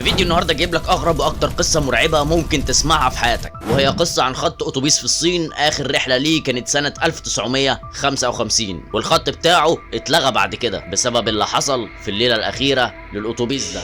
فيديو النهارده جايب لك اغرب واكتر قصه مرعبه ممكن تسمعها في حياتك، وهي قصه عن خط اتوبيس في الصين. اخر رحله ليه كانت سنه 1955، والخط بتاعه اتلغى بعد كده بسبب اللي حصل في الليله الاخيره للاتوبيس ده.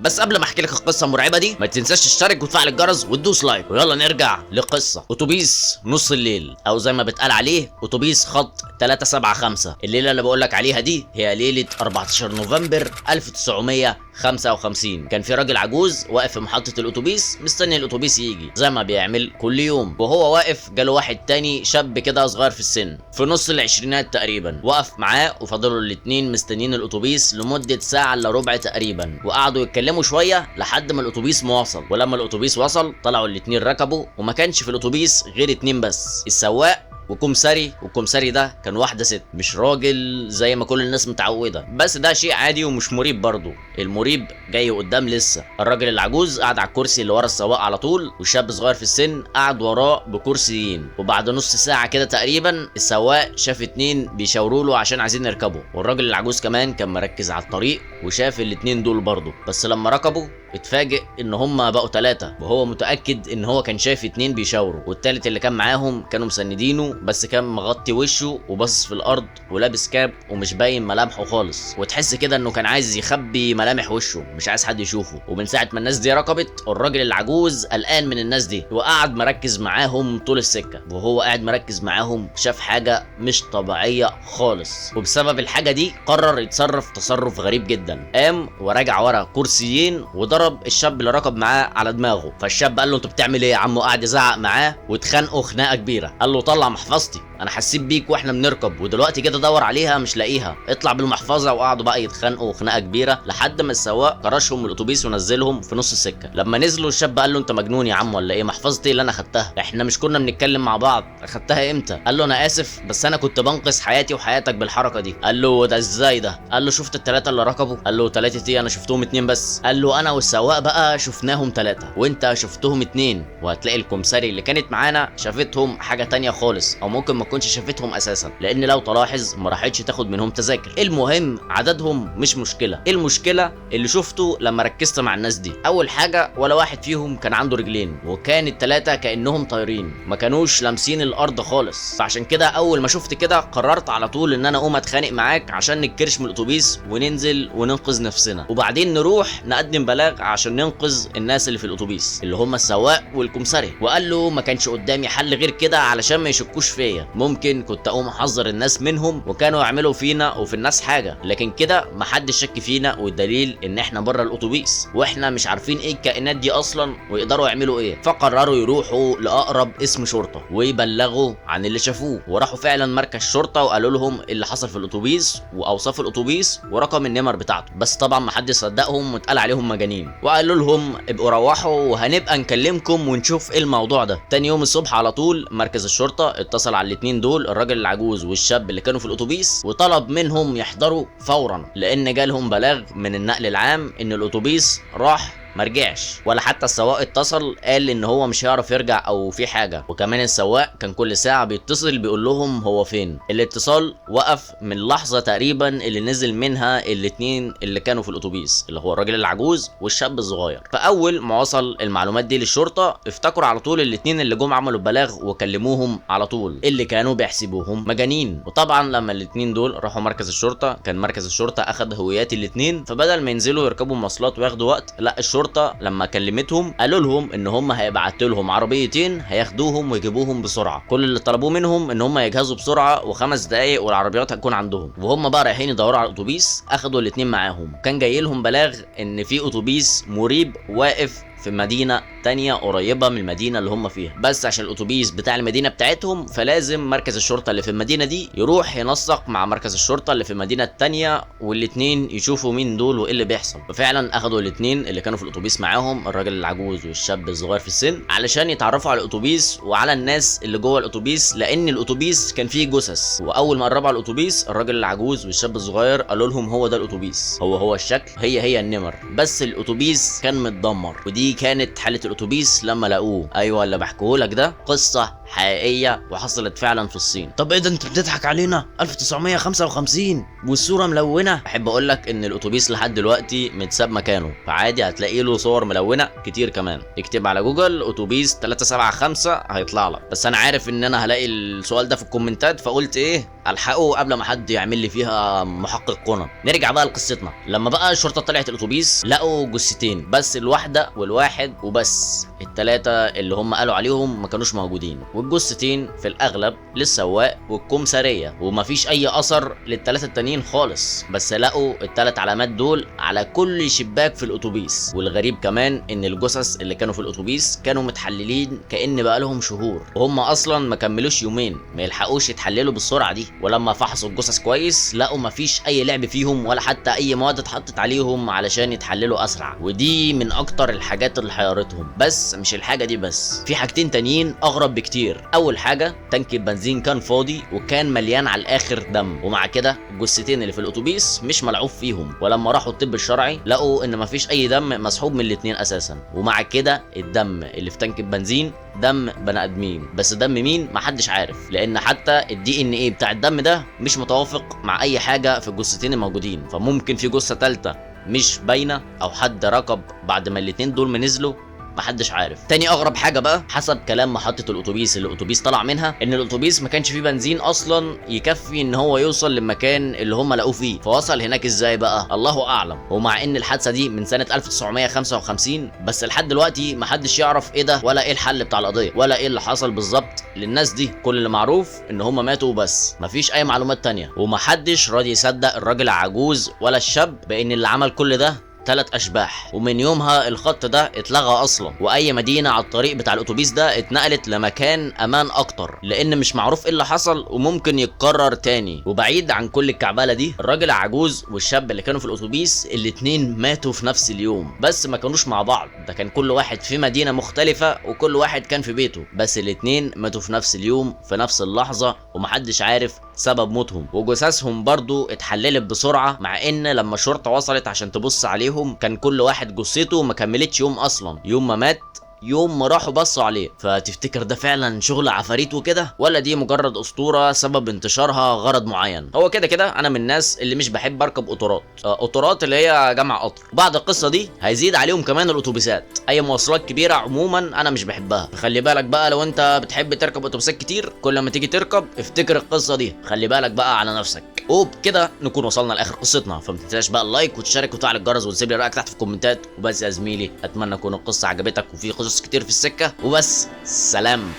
بس قبل ما احكي لك القصه المرعبه دي، ما تنساش تشترك وتفعل الجرس وتدوس لايك. ويلا نرجع لقصه اتوبيس نص الليل، او زي ما بتقال عليه اتوبيس خط 375. الليله اللي بقول لك عليها دي هي ليله 14 نوفمبر 1955. كان في راجل عجوز واقف في محطه الاتوبيس مستني الاتوبيس يجي زي ما بيعمل كل يوم. وهو واقف جاله واحد تاني شاب كده صغير في السن، في نص العشرينات تقريبا، وقف معاه وفضلوا الاتنين مستنيين الاتوبيس لمده ساعه الا ربع تقريبا، وقعدوا يتكلموا شويه لحد ما الاتوبيس ما وصل. ولما الاتوبيس وصل طلعوا الاتنين ركبوا، وما كانش في الاتوبيس غير اتنين بس، السواق وكمساري. والكمساري ده كان واحده ست، مش راجل زي ما كل الناس متعوده. بس ده شيء عادي ومش مريب برضه. المريب جاي قدام لسه. الراجل العجوز قعد على الكرسي اللي ورا السواق على طول، والشاب صغير في السن قعد وراه بكرسيين. وبعد نص ساعه كده تقريبا السواق شاف اتنين بيشاوروا له عشان عايزين يركبوا، والراجل العجوز كمان كان مركز على الطريق وشاف الاتنين دول برضه. بس لما ركبوا اتفاجئ ان هم بقوا ثلاثة، وهو متأكد ان هو كان شايف اتنين بيشاوروا، والتالت اللي كان معاهم كانوا مسندينه بس كان مغطي وشه وباصص في الارض ولابس كاب ومش باين ملامحه خالص، وتحس كده انه كان عايز يخبي ملامح وشه، مش عايز حد يشوفه. ومن ساعة ما الناس دي ركبت الراجل العجوز قلقان من الناس دي، وقعد مركز معاهم طول السكة. وهو قاعد مركز معاهم شاف حاجة مش طبيعية خالص، وبسبب الحاجة دي قرر يتصرف تصرف غريب جدا. قام ورجع ورا كرسيين وضرب الشاب اللي ركب معاه على دماغه. فالشاب قال له انت بتعمل ايه يا عم؟ وقعد يزعق معاه واتخانقوا خناقه كبيره. قال له طلع محفظتي، انا حسيت بيك واحنا بنركب ودلوقتي كده دور عليها مش لاقيها، اطلع بالمحفظه. وقعدوا بقى يتخانقوا خناقه كبيره لحد ما السواق كرشهم من الاتوبيس ونزلهم في نص السكه. لما نزلوا الشاب قال له انت مجنون يا عم ولا ايه؟ محفظتي اللي انا خدتها، احنا مش كنا بنتكلم مع بعض؟ اخدتها امتى؟ قال له انا اسف بس انا كنت بنقذ حياتي وحياتك بالحركه دي. قال له ده ازاي ده؟ قال له شفت الثلاثه اللي ركبوا؟ قال له ثلاثه ايه؟ انا شفتهم اتنين بس. قال له انا والسواق بقى شفناهم ثلاثه وانت شفتهم اتنين، وهتلاقي الكمساري اللي كانت معانا شافتهم حاجه تانية خالص، او ممكن ما تكونش شافتهم اساسا، لان لو تلاحظ ما راحتش تاخد منهم تذاكر. المهم عددهم مش مشكله، المشكله اللي شفته لما ركزت مع الناس دي. اول حاجه ولا واحد فيهم كان عنده رجلين، وكان الثلاثه كانهم طايرين، ما كانوش لامسين الارض خالص. فعشان كده اول ما شفت كده قررت على طول ان انا اقوم اتخانق معاك عشان نتكرش من الاتوبيس وننزل وننقذ نفسنا، وبعدين نروح نقدم بلاغ عشان ننقذ الناس اللي في الاتوبيس اللي هم السواق والكمساري. وقال له ما كانش قدامي حل غير كده علشان ما يشكوش فيا، ممكن كنت اقوم احذر الناس منهم وكانوا يعملوا فينا وفي الناس حاجه، لكن كده ما حدش شك فينا، والدليل ان احنا بره الاتوبيس واحنا مش عارفين ايه الكائنات دي اصلا ويقدروا يعملوا ايه. فقرروا يروحوا لاقرب اسم شرطه ويبلغوا عن اللي شافوه، وراحوا فعلا مركز شرطه وقالوا لهم اللي حصل في الاتوبيس واوصاف الاتوبيس ورقم النمر بتاعته. بس طبعا ما حدش صدقهم واتقال عليهم مجانين، وقالوا لهم ابقوا روحوا وهنبقى نكلمكم ونشوف ايه الموضوع ده. تاني يوم الصبح على طول مركز الشرطه اتصل على الاتنين دول، الراجل العجوز والشاب اللي كانوا في الاتوبيس، وطلب منهم يحضروا فورا، لان جالهم بلاغ من النقل العام ان الاتوبيس راح مرجعش، ولا حتى السواق اتصل قال ان هو مش هيعرف يرجع او في حاجه. وكمان السواق كان كل ساعه بيتصل بيقول لهم هو فين. الاتصال وقف من اللحظه تقريبا اللي نزل منها الاتنين اللي كانوا في الاتوبيس، اللي هو الراجل العجوز والشاب الصغير. فاول ما وصل المعلومات دي للشرطه افتكروا على طول الاتنين اللي جم عملوا البلاغ وكلموهم على طول، اللي كانوا بيحسبوهم مجانين. وطبعا لما الاتنين دول راحوا مركز الشرطه كان مركز الشرطه اخذ هويات الاتنين، فبدل ما ينزلوا يركبوا مواصلات وياخدوا وقت، لا الشرطه لما كلمتهم قالوا لهم ان هم هيبعتوا لهم عربيتين هياخدوهم ويجيبوهم بسرعه. كل اللي طلبوه منهم ان هم يجهزوا بسرعه و5 دقايق والعربيات هتكون عندهم. وهم بقى رايحين يدوروا على الاتوبيس اخدوا الاتنين معاهم. كان جاي لهم بلاغ ان في اتوبيس مريب واقف في مدينه تانية قريبه من المدينه اللي هم فيها، بس عشان الاتوبيس بتاع المدينه بتاعتهم فلازم مركز الشرطه اللي في المدينه دي يروح ينسق مع مركز الشرطه اللي في المدينه التانية، والاتنين يشوفوا مين دول وايه اللي بيحصل. ففعلا اخدوا الاتنين اللي كانوا في الاتوبيس معاهم، الراجل العجوز والشاب الصغير في السن، علشان يتعرفوا على الاتوبيس وعلى الناس اللي جوه الاتوبيس، لان الاتوبيس كان فيه جثث. واول ما قربوا على الاتوبيس الراجل العجوز والشاب الصغير قالوا لهم هو ده الاتوبيس، هو الشكل، هي النمر، بس الاتوبيس كان متدمر. ودي ودي كانت حالة الاتوبيس لما لقوه. ايوه اللي بحكيهولك ده قصة حقيقية وحصلت فعلا في الصين. طب ايه ده انت بتضحك علينا؟ 1955 والصورة ملونة. احب اقول لك ان الاتوبيس لحد دلوقتي متساب مكانه، فعادي هتلاقي له صور ملونة كتير كمان. اكتب على جوجل اتوبيس 375 هيطلع لك. بس انا عارف ان انا هلاقي السؤال ده في الكومنتات، فقلت ايه الحقه قبل ما حد يعمل لي فيها محقق كونان. نرجع بقى لقصتنا. لما بقى الشرطة طلعت الاتوبيس لقوا جثتين بس، الواحدة والواحد وبس. التلاتة اللي هم قالوا عليهم ما كانوش موجودين، والجثتين في الاغلب للسواق والكمسارية، ومفيش اي اثر للتلاتة التانيين خالص. بس لقوا التلات علامات دول على كل شباك في الاتوبيس. والغريب كمان ان الجثث اللي كانوا في الاتوبيس كانوا متحللين كأن بقى لهم شهور، وهم اصلا ما كملوش يومين، ما يلحقوش يتحللوا بالسرعة دي. ولما فحصوا الجثث كويس لقوا مفيش اي لعب فيهم ولا حتى اي مواد اتحطت عليهم علشان يتحللوا اسرع. ودي من اكتر الحاجات اللي حيرتهم. بس مش الحاجة دي بس، في حاجتين تانيين اغرب بكتير. اول حاجة تانك البنزين كان فاضي وكان مليان على الاخر دم، ومع كده الجثتين اللي في الاتوبيس مش ملعوب فيهم. ولما راحوا الطب الشرعي لقوا ان مفيش اي دم مسحوب من الاتنين اساسا. ومع كده الدم اللي في تانك البنزين دم بني ادمين، بس دم مين محدش عارف، لان حتى الدي ان ايه بتاع الدم ده مش متوافق مع اي حاجة في الجثتين الموجودين. فممكن في جثة تالتة مش باينة او حد ركب بعد ما الاتنين دول منزلوا، محدش عارف. تاني اغرب حاجه بقى، حسب كلام محطه الاتوبيس اللي الاتوبيس طلع منها، ان الاتوبيس ما كانش فيه بنزين اصلا يكفي ان هو يوصل للمكان اللي هم لقوه فيه. فوصل هناك ازاي بقى الله اعلم. ومع ان الحادثه دي من سنه 1955 بس لحد دلوقتي محدش يعرف ايه ده ولا ايه الحل بتاع القضيه ولا ايه اللي حصل بالظبط للناس دي. كل اللي معروف ان هم ماتوا بس، مفيش اي معلومات تانية. ومحدش راضي يصدق الراجل العجوز ولا الشاب بان اللي عمل كل ده 3 اشباح. ومن يومها الخط ده اتلغى اصلا، واي مدينه على الطريق بتاع الاتوبيس ده اتنقلت لمكان امان اكتر، لان مش معروف ايه اللي حصل وممكن يتكرر تاني. وبعيد عن كل الكعبله دي، الراجل العجوز والشاب اللي كانوا في الاتوبيس الاتنين ماتوا في نفس اليوم، بس ما كانوش مع بعض. ده كان كل واحد في مدينه مختلفه وكل واحد كان في بيته، بس الاتنين ماتوا في نفس اليوم في نفس اللحظه، ومحدش عارف سبب موتهم. وجثثهم برضو اتحللت بسرعه، مع ان لما الشرطه وصلت عشان تبص عليهم كان كل واحد جثته ما كملتش يوم اصلا. يوم ما مات يوم ما راحوا بصوا عليه. فتفتكر ده فعلا شغل عفاريت وكده، ولا دي مجرد اسطوره سبب انتشارها غرض معين؟ هو كده كده انا من الناس اللي مش بحب اركب قطارات، قطارات اللي هي جمع قطر. بعد القصه دي هيزيد عليهم كمان الاتوبيسات. اي مواصلات كبيره عموما انا مش بحبها. خلي بالك بقى لو انت بتحب تركب اتوبيسات كتير، كل ما تيجي تركب افتكر القصه دي، خلي بالك بقى على نفسك. وبكده نكون وصلنا لاخر قصتنا. فما تنساش بقى اللايك وتشارك وتفعل الجرس وتسيب لي رايك تحت في الكومنتات. وبس يا زميلي، اتمنى تكون القصه عجبتك وفي قصص كتير في السكه. وبس، سلام.